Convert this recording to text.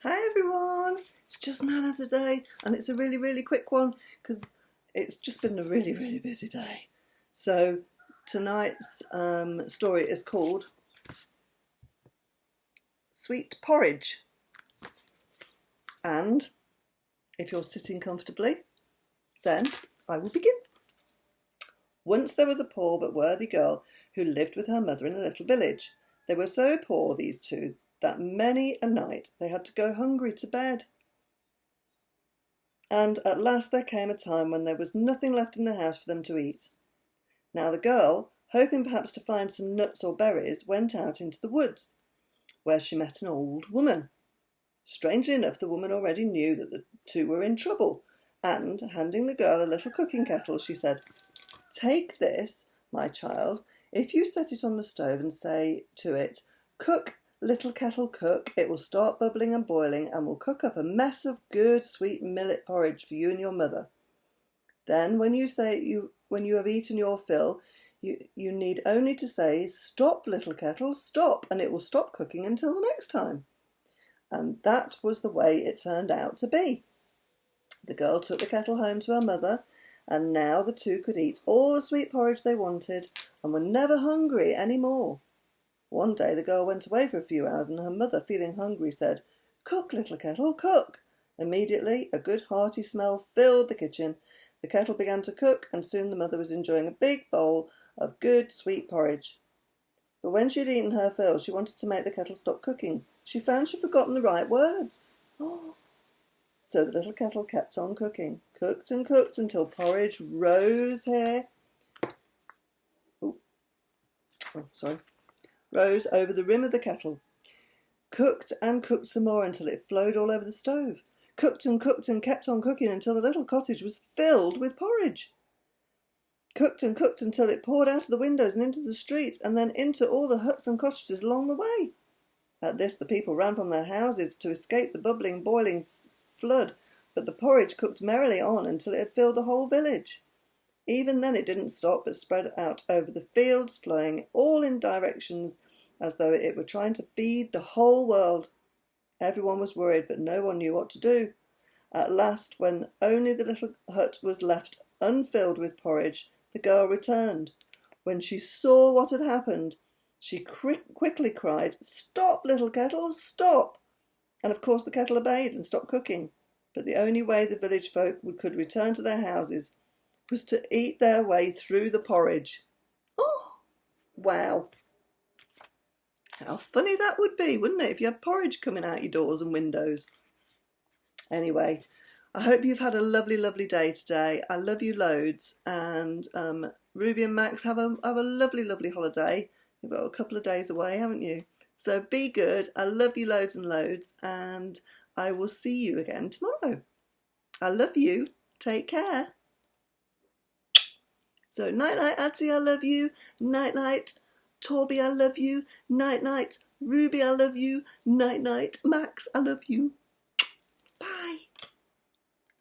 Hi everyone, it's just Nana today and it's a really quick one because it's just been a really busy day. So tonight's story is called Sweet Porridge, and if you're sitting comfortably then I will begin. Once there was a poor but worthy girl who lived with her mother in a little village. They were so poor, these two, that many a night they had to go hungry to bed. And at last there came a time when there was nothing left in the house for them to eat. Now the girl, hoping perhaps to find some nuts or berries, went out into the woods, where she met an old woman. Strangely enough, the woman already knew that the two were in trouble, and, handing the girl a little cooking kettle, she said, "Take this, my child. If you set it on the stove and say to it, 'Cook, little kettle, cook,' it will start bubbling and boiling and will cook up a mess of good sweet millet porridge for you and your mother. Then when you have eaten your fill, you need only to say, 'Stop, little kettle, stop,' and it will stop cooking until the next time." And that was the way it turned out to be. The girl took the kettle home to her mother, and now the two could eat all the sweet porridge they wanted and were never hungry any more. One day the girl went away for a few hours, and her mother, feeling hungry, said, "Cook, little kettle, cook." Immediately a good hearty smell filled the kitchen. The kettle began to cook, and soon the mother was enjoying a big bowl of good sweet porridge. But when she had eaten her fill, she wanted to make the kettle stop cooking. She found she'd forgotten the right words. So the little kettle kept on cooking, cooked and cooked until porridge rose rose over the rim of the kettle. Cooked and cooked some more until it flowed all over the stove. Cooked and kept on cooking until the little cottage was filled with porridge. Cooked and cooked until it poured out of the windows and into the street, and then into all the huts and cottages along the way. At this the people ran from their houses to escape the bubbling, boiling flood, but the porridge cooked merrily on until it had filled the whole village. Even then it didn't stop, but spread out over the fields, flowing all in directions as though it were trying to feed the whole world. Everyone was worried, but no one knew what to do. At last, when only the little hut was left unfilled with porridge, the girl returned. When she saw what had happened, she quickly cried, "Stop, little kettle, stop!" And of course the kettle obeyed and stopped cooking. But the only way the village folk could return to their houses was to eat their way through the porridge. Oh, wow. How funny that would be, wouldn't it, if you had porridge coming out your doors and windows? Anyway, I hope you've had a lovely day today. I love you loads, and Ruby and Max have a lovely holiday. You've got a couple of days away, haven't you? So be good. I love you loads and loads, and I will see you again tomorrow. I love you. Take care. So night, Auntie, I love you. Night, Torby, I love you. Night, Ruby, I love you. Night, Max, I love you.